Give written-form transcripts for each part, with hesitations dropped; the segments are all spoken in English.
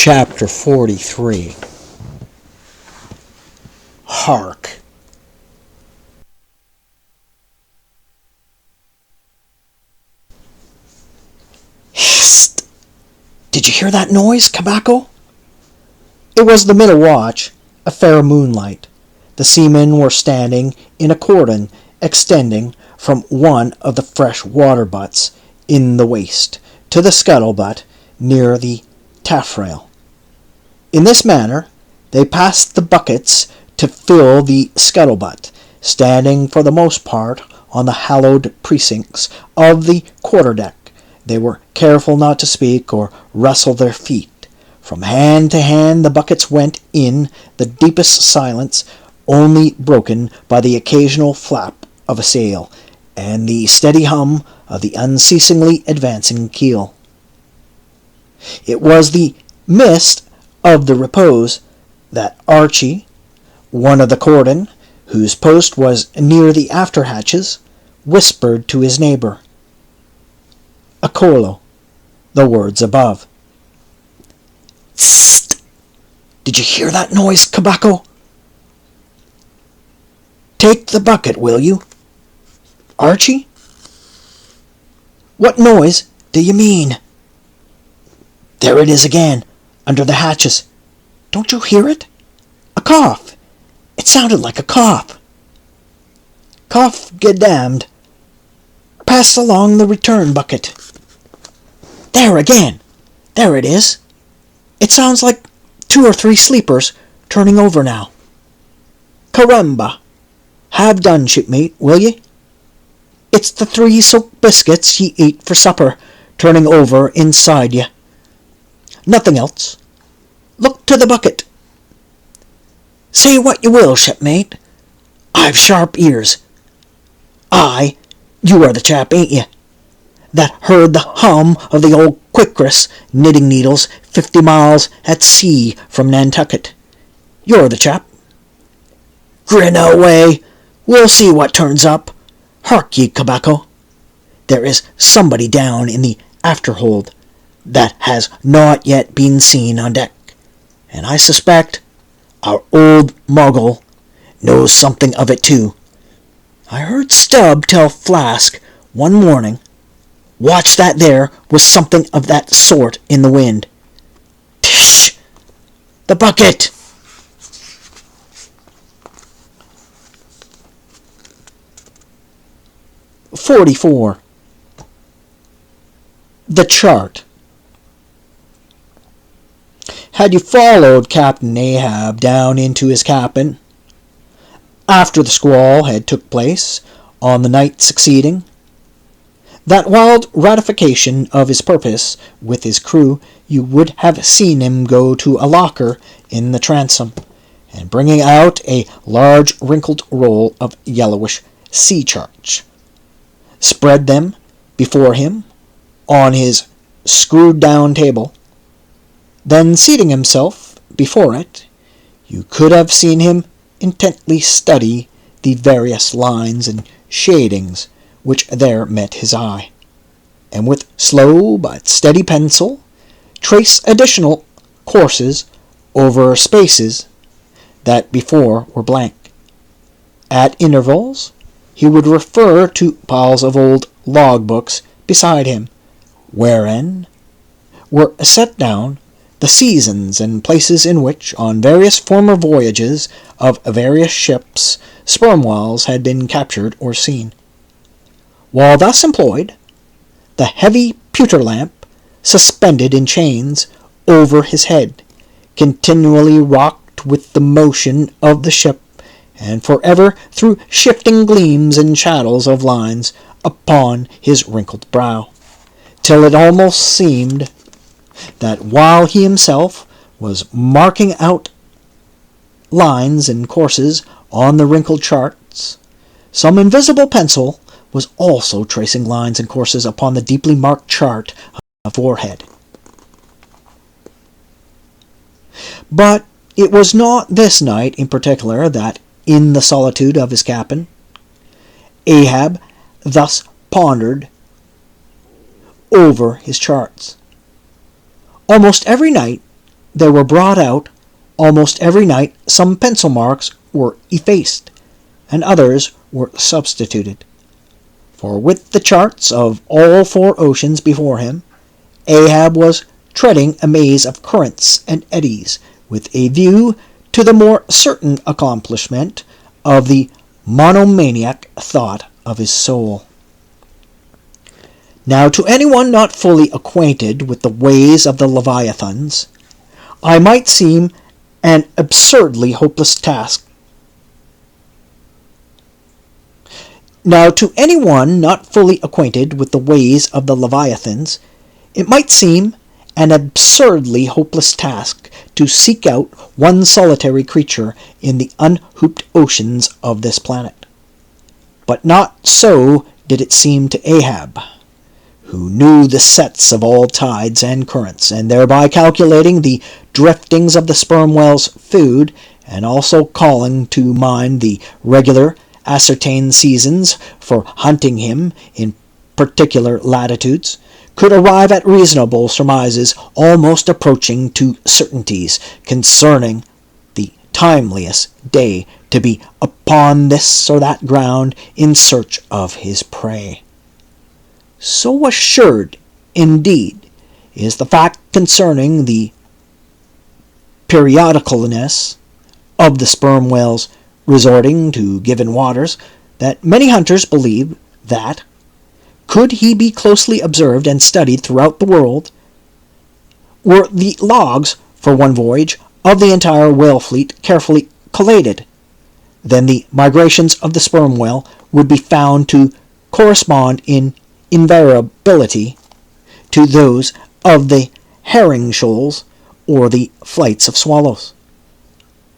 Chapter 43. Hark. Hist! Did you hear that noise, Kabako? It was the middle watch, a fair moonlight. The seamen were standing in a cordon extending from one of the fresh water butts in the waist to the scuttlebutt near the taffrail. In this manner they passed the buckets to fill the scuttlebutt, standing for the most part on the hallowed precincts of the quarter-deck. They were careful not to speak or rustle their feet. From hand to hand the buckets went in the deepest silence, only broken by the occasional flap of a sail and the steady hum of the unceasingly advancing keel. It was the mist of the repose that Archie, one of the cordon, whose post was near the after-hatches, whispered to his neighbour. Akolo, the words above. Tst! Did you hear that noise, Kabako? Take the bucket, will you? Archie? What noise do you mean? There it is again, under the hatches. Don't you hear it? A cough. It sounded like a cough. Cough damned. Pass along the return bucket. There again. There it is. It sounds like 2 or 3 sleepers turning over now. Caramba. Have done, shipmate, will ye? It's the 3 soaked biscuits ye ate for supper, turning over inside ye. Nothing else. Look to the bucket. Say what you will, shipmate. I've sharp ears. You are the chap, ain't you, that heard the hum of the old Quickress knitting needles 50 miles at sea from Nantucket. You're the chap. Grin away. We'll see what turns up. Hark ye, Kabako. There is somebody down in the afterhold that has not yet been seen on deck, and I suspect our old Mogul knows something of it too. I heard Stubb tell Flask one morning, watch that there was something of that sort in the wind. Tish! The bucket! "44. The chart. Had you followed Captain Ahab down into his cabin, after the squall had took place on the night succeeding, that wild ratification of his purpose with his crew, you would have seen him go to a locker in the transom, and bringing out a large wrinkled roll of yellowish sea charts, spread them before him on his screwed-down table. Then, seating himself before it, you could have seen him intently study the various lines and shadings which there met his eye, and with slow but steady pencil trace additional courses over spaces that before were blank. At intervals he would refer to piles of old log-books beside him, wherein were set down the seasons and places in which, on various former voyages of various ships, sperm whales had been captured or seen. While thus employed, the heavy pewter lamp, suspended in chains over his head, continually rocked with the motion of the ship, and forever threw shifting gleams and shadows of lines upon his wrinkled brow, till it almost seemed that while he himself was marking out lines and courses on the wrinkled charts, some invisible pencil was also tracing lines and courses upon the deeply marked chart of forehead. But it was not this night in particular that, in the solitude of his cabin, Ahab thus pondered over his charts. Almost every night they were brought out, almost every night some pencil marks were effaced, and others were substituted. For with the charts of all 4 oceans before him, Ahab was treading a maze of currents and eddies, with a view to the more certain accomplishment of the monomaniac thought of his soul. Now, to anyone not fully acquainted with the ways of the Leviathans, I might seem an absurdly hopeless task. Now, to anyone not fully acquainted with the ways of the Leviathans, it might seem an absurdly hopeless task to seek out one solitary creature in the unhooped oceans of this planet. But not so did it seem to Ahab, who knew the sets of all tides and currents, and thereby calculating the driftings of the sperm whale's food, and also calling to mind the regular ascertained seasons for hunting him in particular latitudes, could arrive at reasonable surmises almost approaching to certainties concerning the timeliest day to be upon this or that ground in search of his prey. So assured, indeed, is the fact concerning the periodicalness of the sperm whale's resorting to given waters, that many hunters believe that, could he be closely observed and studied throughout the world, were the logs for one voyage of the entire whale fleet carefully collated, then the migrations of the sperm whale would be found to correspond in invariability to those of the herring shoals or the flights of swallows.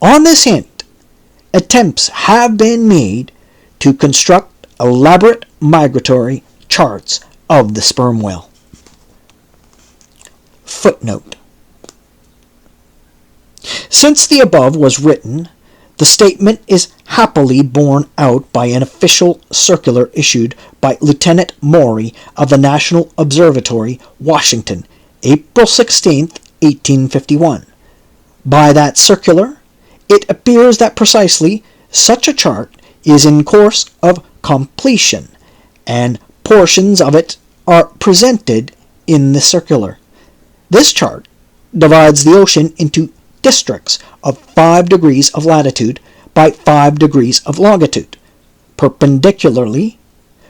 On this hint, attempts have been made to construct elaborate migratory charts of the sperm whale. Footnote. Since the above was written, the statement is happily borne out by an official circular issued by Lieutenant Maury of the National Observatory, Washington, April 16, 1851. By that circular, it appears that precisely such a chart is in course of completion, and portions of it are presented in the circular. This chart divides the ocean into districts of 5 degrees of latitude by 5 degrees of longitude, perpendicularly,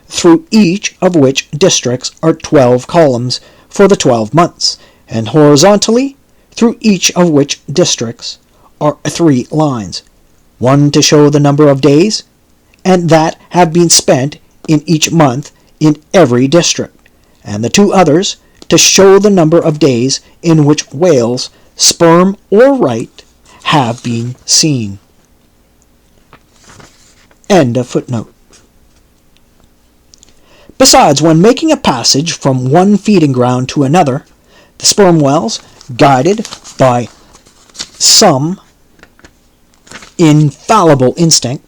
through each of which districts are 12 columns for the 12 months, and horizontally, through each of which districts are 3 lines, one to show the number of days, and that have been spent in each month in every district, and the 2 others to show the number of days in which whales, sperm or right, have been seen. End of footnote. Besides, when making a passage from one feeding ground to another, the sperm whales, guided by some infallible instinct,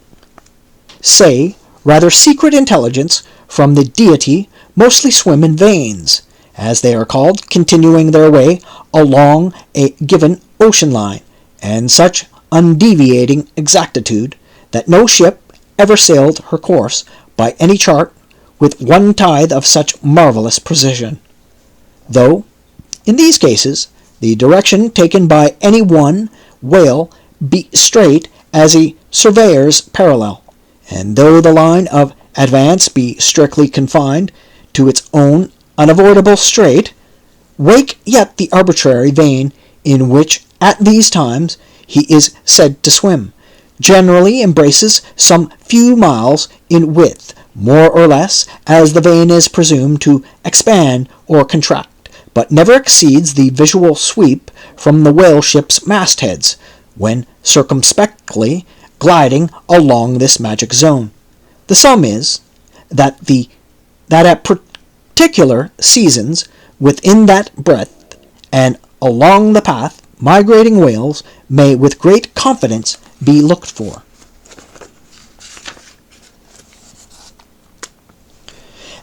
say rather secret intelligence from the deity, mostly swim in veins, as they are called, continuing their way along a given ocean line, and such undeviating exactitude that no ship ever sailed her course by any chart with 1/10 of such marvelous precision, though, in these cases, the direction taken by any one whale be straight as a surveyor's parallel, and though the line of advance be strictly confined to its own unavoidable strait, wake yet the arbitrary vein in which at these times he is said to swim, generally embraces some few miles in width, more or less, as the vein is presumed to expand or contract, but never exceeds the visual sweep from the whale ship's mastheads, when circumspectly gliding along this magic zone. The sum is, that at particular seasons, within that breadth, and along the path, migrating whales may with great confidence be looked for.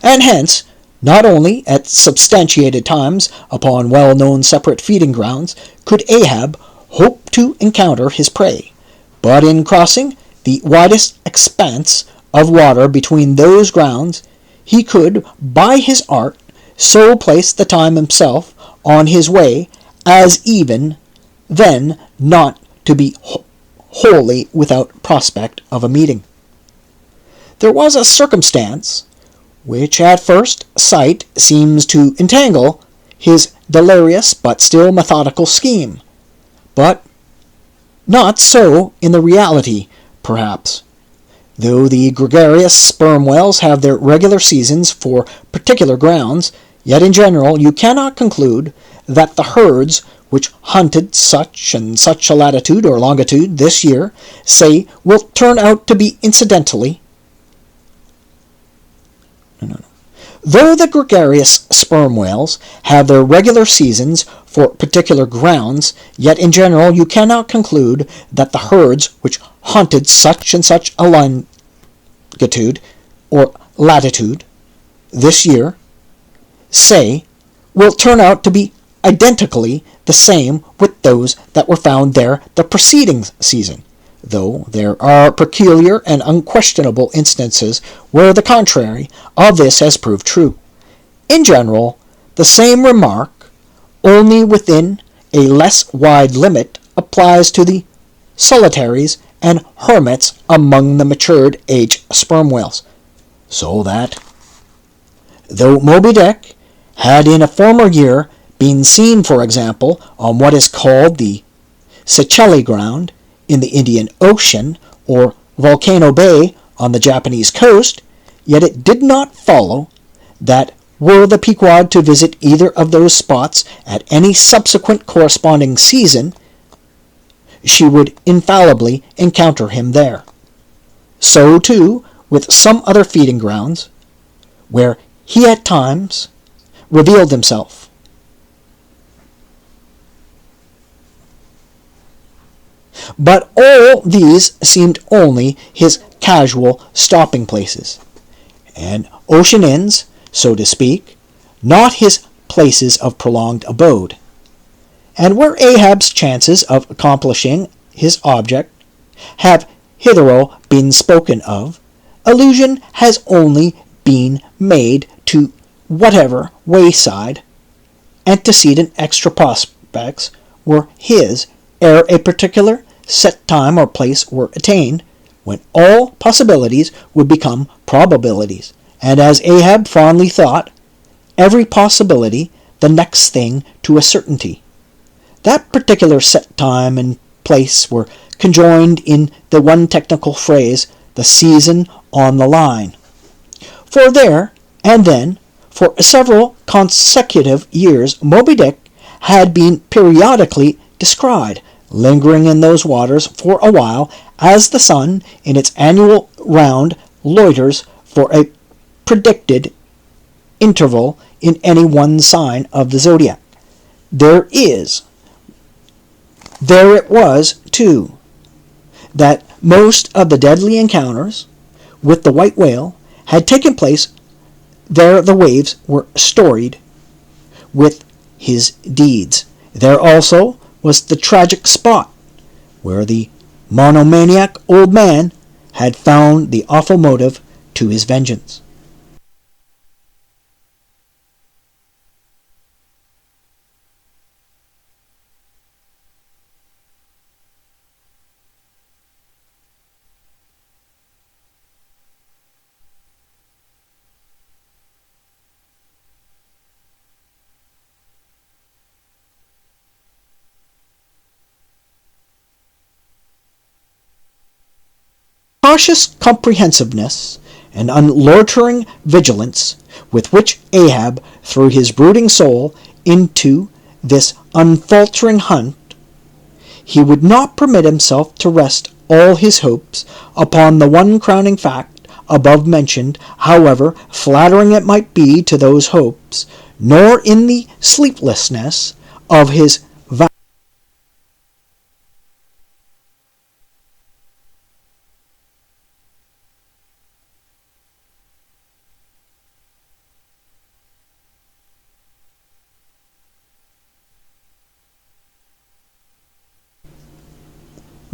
And hence, not only at substantiated times upon well-known separate feeding grounds, could Ahab hope to encounter his prey, but in crossing the widest expanse of water between those grounds, he could, by his art, so place the time himself on his way as even then not to be wholly without prospect of a meeting. There was a circumstance which at first sight seems to entangle his delirious but still methodical scheme, but not so in the reality, perhaps. Though the gregarious sperm whales have their regular seasons for particular grounds, yet in general you cannot conclude that the herds which hunted such and such a latitude or longitude this year, say, will turn out to be incidentally. No. Though the gregarious sperm whales have their regular seasons for particular grounds, yet in general you cannot conclude that the herds which hunted such and such a longitude or latitude this year, say, will turn out to be identically the same with those that were found there the preceding season, though there are peculiar and unquestionable instances where the contrary of this has proved true. In general, the same remark, only within a less wide limit, applies to the solitaries and hermits among the matured age sperm whales, so that, though Moby Dick had in a former year been seen, for example, on what is called the Seychelles ground in the Indian Ocean, or Volcano Bay on the Japanese coast, yet it did not follow that were the Pequod to visit either of those spots at any subsequent corresponding season, she would infallibly encounter him there. So, too, with some other feeding grounds, where he at times revealed himself. But all these seemed only his casual stopping places, and ocean inns, so to speak, not his places of prolonged abode. And where Ahab's chances of accomplishing his object have hitherto been spoken of, allusion has only been made to whatever wayside antecedent extra prospects were his ere a particular set time or place were attained, when all possibilities would become probabilities, and as Ahab fondly thought, every possibility the next thing to a certainty. That particular set time and place were conjoined in the one technical phrase, the season on the line. For there, and then, for several consecutive years, Moby Dick had been periodically descried, lingering in those waters for a while, as the sun in its annual round loiters for a predicted interval in any one sign of the zodiac. There it was, too, that most of the deadly encounters with the white whale had taken place. There the waves were storied with his deeds. There also was the tragic spot where the monomaniac old man had found the awful motive to his vengeance. Cautious comprehensiveness and unloitering vigilance with which Ahab threw his brooding soul into this unfaltering hunt, he would not permit himself to rest all his hopes upon the one crowning fact above mentioned, however flattering it might be to those hopes, nor in the sleeplessness of his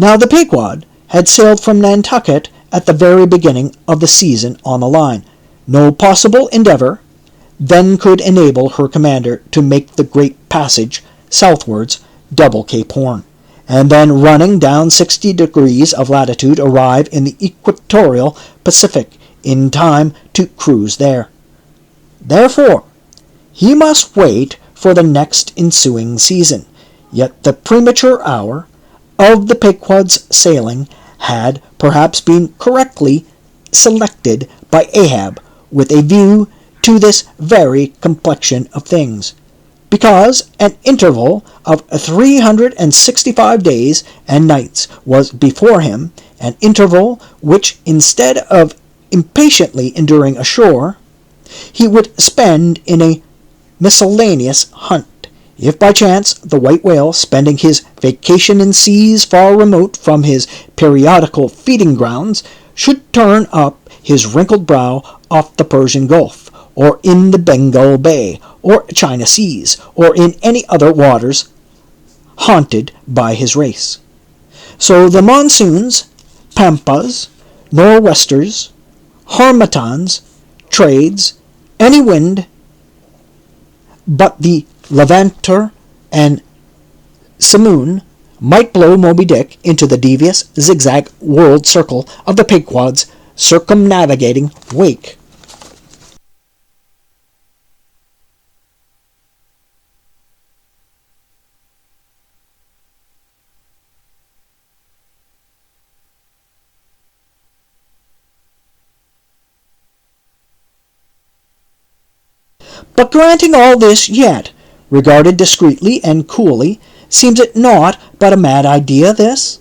Now the Pequod had sailed from Nantucket at the very beginning of the season on the line. No possible endeavor then could enable her commander to make the great passage southwards, double Cape Horn, and then running down 60 degrees of latitude arrive in the equatorial Pacific in time to cruise there. Therefore, he must wait for the next ensuing season. Yet the premature hour of the Pequod's sailing had perhaps been correctly selected by Ahab with a view to this very complexion of things, because an interval of 365 days and nights was before him, an interval which, instead of impatiently enduring ashore, he would spend in a miscellaneous hunt, if by chance the white whale, spending his vacation in seas far remote from his periodical feeding grounds, should turn up his wrinkled brow off the Persian Gulf, or in the Bengal Bay, or China Seas, or in any other waters haunted by his race. So the monsoons, pampas, nor'westers, harmattans, trades, any wind but the levanter and simoon might blow Moby Dick into the devious zigzag world circle of the Pequod's circumnavigating wake. But granting all this yet, regarded discreetly and coolly, seems it not but a mad idea, this?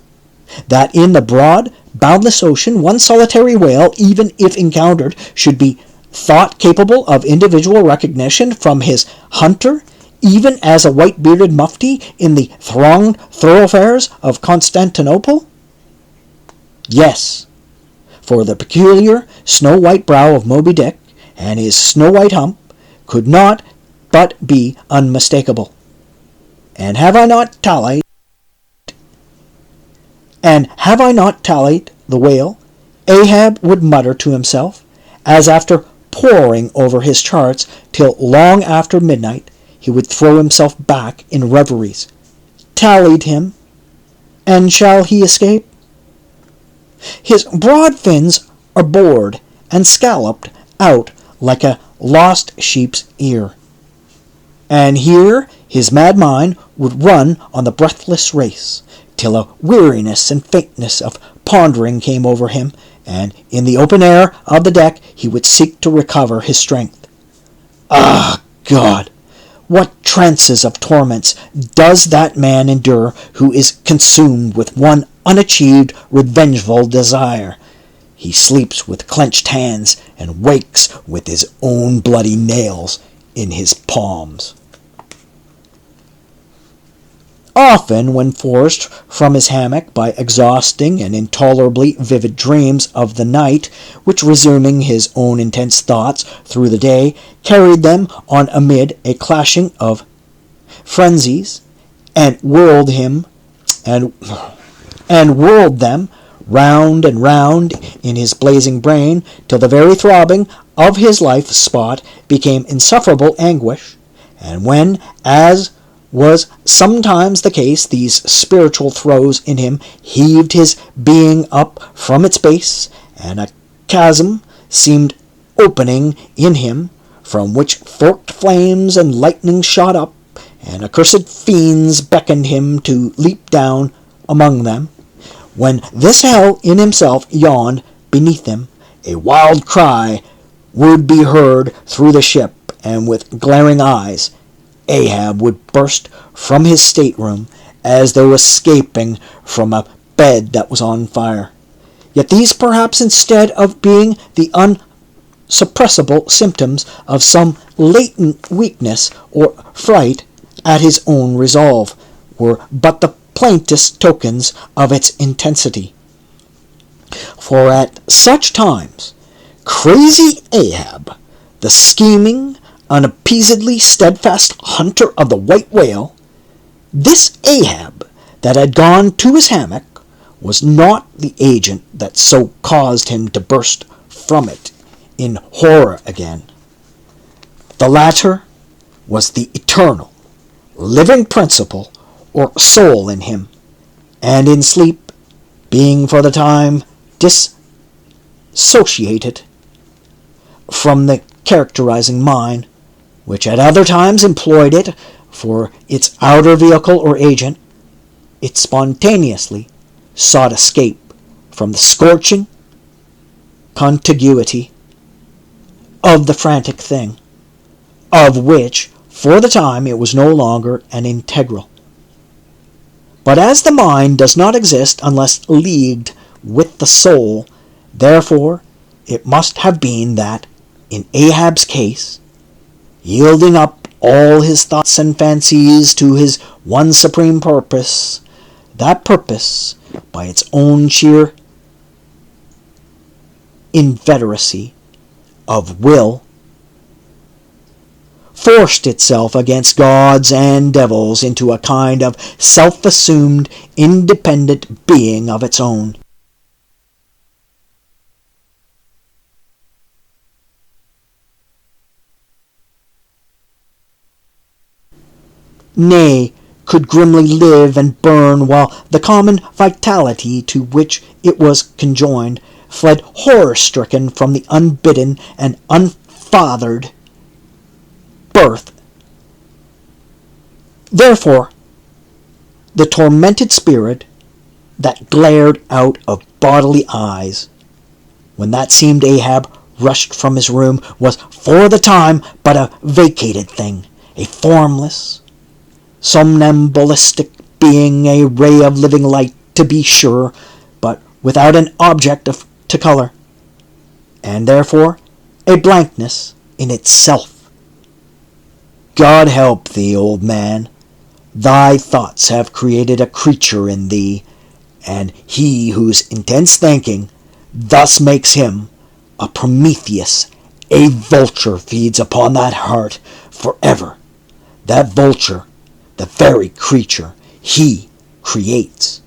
That in the broad, boundless ocean one solitary whale, even if encountered, should be thought capable of individual recognition from his hunter, even as a white-bearded mufti in the thronged thoroughfares of Constantinople? Yes, for the peculiar snow-white brow of Moby Dick and his snow-white hump could not but be unmistakable. And have I not tallied the whale? Ahab would mutter to himself, as after poring over his charts till long after midnight, he would throw himself back in reveries. Tallied him, and shall he escape? His broad fins are bored and scalloped out like a lost sheep's ear. And here his mad mind would run on the breathless race, till a weariness and faintness of pondering came over him, and in the open air of the deck he would seek to recover his strength. Ah, God! What trances of torments does that man endure who is consumed with one unachieved revengeful desire! He sleeps with clenched hands and wakes with his own bloody nails in his palms. Often, when forced from his hammock by exhausting and intolerably vivid dreams of the night, which, resuming his own intense thoughts through the day, carried them on amid a clashing of frenzies, and whirled them round and round in his blazing brain, till the very throbbing of his life-spot became insufferable anguish, and when, as was sometimes the case, these spiritual throes in him heaved his being up from its base, and a chasm seemed opening in him, from which forked flames and lightning shot up, and accursed fiends beckoned him to leap down among them. When this hell in himself yawned beneath him, a wild cry would be heard through the ship, and with glaring eyes Ahab would burst from his stateroom as though escaping from a bed that was on fire. Yet these, perhaps, instead of being the unsuppressible symptoms of some latent weakness or fright at his own resolve, were but the plainest tokens of its intensity. For at such times, crazy Ahab, the scheming, unappeasedly steadfast hunter of the white whale, this Ahab that had gone to his hammock, was not the agent that so caused him to burst from it in horror again. The latter was the eternal, living principle or soul in him, and in sleep, being for the time dissociated from the characterizing mind, which at other times employed it for its outer vehicle or agent, it spontaneously sought escape from the scorching contiguity of the frantic thing, of which, for the time, it was no longer an integral. But as the mind does not exist unless leagued with the soul, therefore it must have been that, in Ahab's case, yielding up all his thoughts and fancies to his one supreme purpose, that purpose, by its own sheer inveteracy of will, forced itself against gods and devils into a kind of self-assumed, independent being of its own. Nay, could grimly live and burn, while the common vitality to which it was conjoined fled horror-stricken from the unbidden and unfathered birth. Therefore, the tormented spirit that glared out of bodily eyes, when that seemed Ahab rushed from his room, was for the time but a vacated thing, a formless, somnambulistic being, a ray of living light, to be sure, but without an object to color, and therefore a blankness in itself. God help thee, old man. Thy thoughts have created a creature in thee, and he whose intense thinking thus makes him a Prometheus, a vulture, feeds upon that heart forever. That vulture, the very creature he creates.